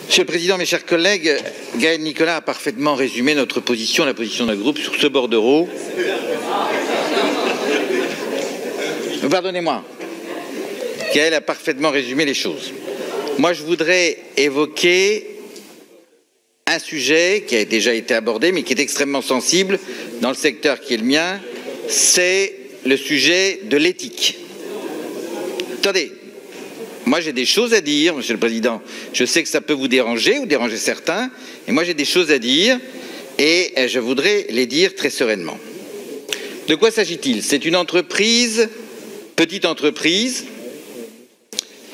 Monsieur le Président, mes chers collègues, Gaël Nicolas a parfaitement résumé notre position, la position de notre groupe sur ce bordereau. Pardonnez-moi. Gaël a parfaitement résumé les choses. Moi, je voudrais évoquer un sujet qui a déjà été abordé, mais qui est extrêmement sensible dans le secteur qui est le mien, c'est le sujet de l'éthique. Attendez. Moi, j'ai des choses à dire, Monsieur le Président. Je sais que ça peut vous déranger ou déranger certains, et moi, j'ai des choses à dire, et je voudrais les dire très sereinement. De quoi s'agit-il? C'est une entreprise, petite entreprise,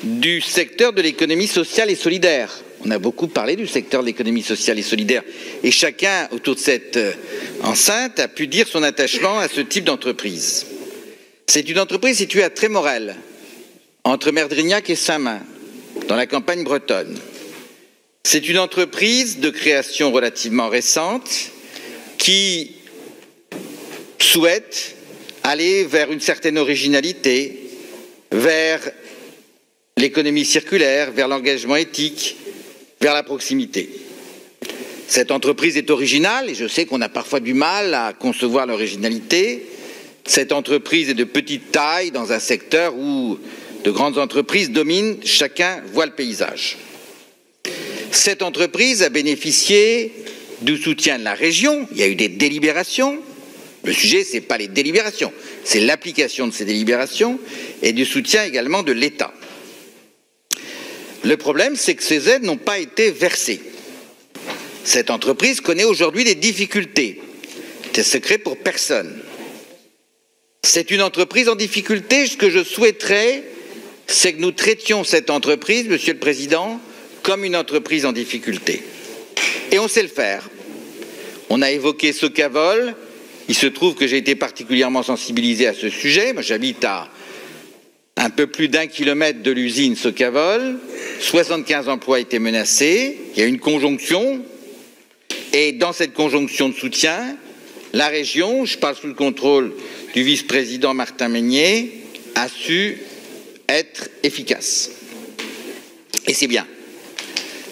du secteur de l'économie sociale et solidaire. On a beaucoup parlé du secteur de l'économie sociale et solidaire, et chacun, autour de cette enceinte, a pu dire son attachement à ce type d'entreprise. C'est une entreprise située à Trémorel, entre Merdrignac et Saint-Main, dans la campagne bretonne. C'est une entreprise de création relativement récente qui souhaite aller vers une certaine originalité, vers l'économie circulaire, vers l'engagement éthique, vers la proximité. Cette entreprise est originale, et je sais qu'on a parfois du mal à concevoir l'originalité. Cette entreprise est de petite taille dans un secteur où de grandes entreprises dominent, chacun voit le paysage. Cette entreprise a bénéficié du soutien de la région, il y a eu des délibérations. Le sujet, ce n'est pas les délibérations, c'est l'application de ces délibérations et du soutien également de l'État. Le problème, c'est que ces aides n'ont pas été versées. Cette entreprise connaît aujourd'hui des difficultés. C'est secret pour personne. C'est une entreprise en difficulté. Ce que je souhaiterais, c'est que nous traitions cette entreprise, Monsieur le Président, comme une entreprise en difficulté. Et on sait le faire. On a évoqué Socavol. Il se trouve que j'ai été particulièrement sensibilisé à ce sujet. Moi, j'habite à un peu plus d'1 kilomètre de l'usine Socavol. 75 emplois étaient menacés. Il y a une conjonction. Et dans cette conjonction de soutien, la région, je parle sous le contrôle du vice-président Martin Meignet, a su être efficace. Et c'est bien.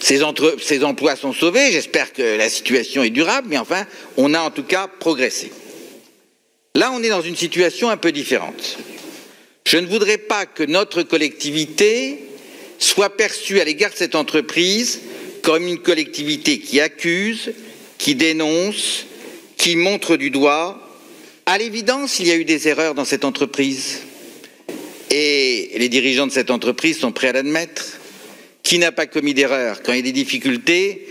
Ces emplois sont sauvés, j'espère que la situation est durable, mais enfin, on a en tout cas progressé. Là, on est dans une situation un peu différente. Je ne voudrais pas que notre collectivité soit perçue à l'égard de cette entreprise comme une collectivité qui accuse, qui dénonce, qui montre du doigt. À l'évidence, il y a eu des erreurs dans cette entreprise. Et les dirigeants de cette entreprise sont prêts à l'admettre. Qui n'a pas commis d'erreur? Quand il y a des difficultés,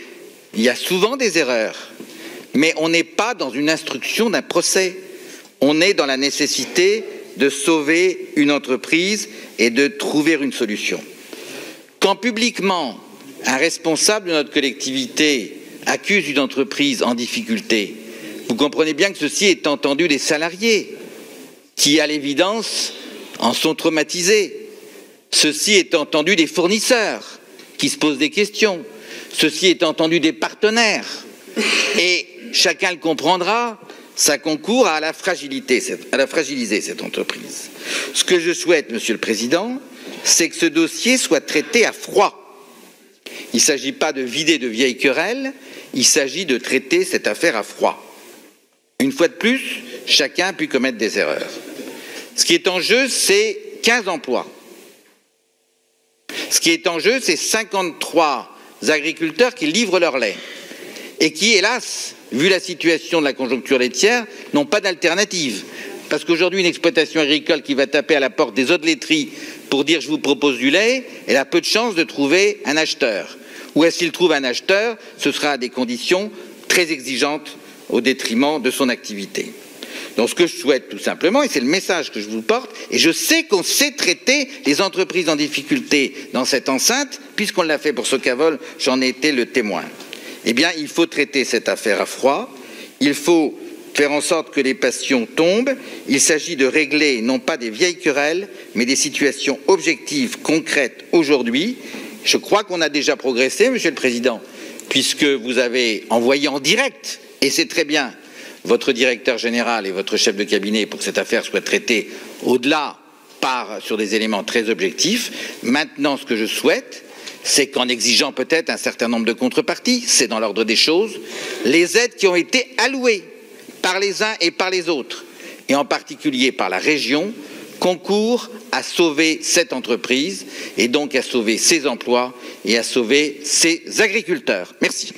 il y a souvent des erreurs. Mais on n'est pas dans une instruction d'un procès. On est dans la nécessité de sauver une entreprise et de trouver une solution. Quand publiquement, un responsable de notre collectivité accuse une entreprise en difficulté, vous comprenez bien que ceci est entendu des salariés qui, à l'évidence, en sont traumatisés. Ceci est entendu des fournisseurs qui se posent des questions. Ceci est entendu des partenaires. Et chacun le comprendra, ça concourt à la fragiliser cette entreprise. Ce que je souhaite, Monsieur le Président, c'est que ce dossier soit traité à froid. Il ne s'agit pas de vider de vieilles querelles, il s'agit de traiter cette affaire à froid. Une fois de plus, chacun a pu commettre des erreurs. Ce qui est en jeu, c'est 15 emplois. Ce qui est en jeu, c'est 53 agriculteurs qui livrent leur lait et qui, hélas, vu la situation de la conjoncture laitière, n'ont pas d'alternative. Parce qu'aujourd'hui, une exploitation agricole qui va taper à la porte des eaux de laiterie pour dire « je vous propose du lait », elle a peu de chances de trouver un acheteur. Ou s'il trouve un acheteur, ce sera à des conditions très exigeantes au détriment de son activité. Donc ce que je souhaite tout simplement, et c'est le message que je vous porte, et je sais qu'on sait traiter les entreprises en difficulté dans cette enceinte, puisqu'on l'a fait pour Socavol, j'en ai été le témoin. Eh bien, il faut traiter cette affaire à froid, il faut faire en sorte que les passions tombent, il s'agit de régler non pas des vieilles querelles, mais des situations objectives, concrètes aujourd'hui. Je crois qu'on a déjà progressé, Monsieur le Président, puisque vous avez envoyé en direct, et c'est très bien, votre directeur général et votre chef de cabinet pour que cette affaire soit traitée au-delà sur des éléments très objectifs. Maintenant, ce que je souhaite, c'est qu'en exigeant peut-être un certain nombre de contreparties, c'est dans l'ordre des choses, les aides qui ont été allouées par les uns et par les autres, et en particulier par la région, concourent à sauver cette entreprise et donc à sauver ses emplois et à sauver ses agriculteurs. Merci.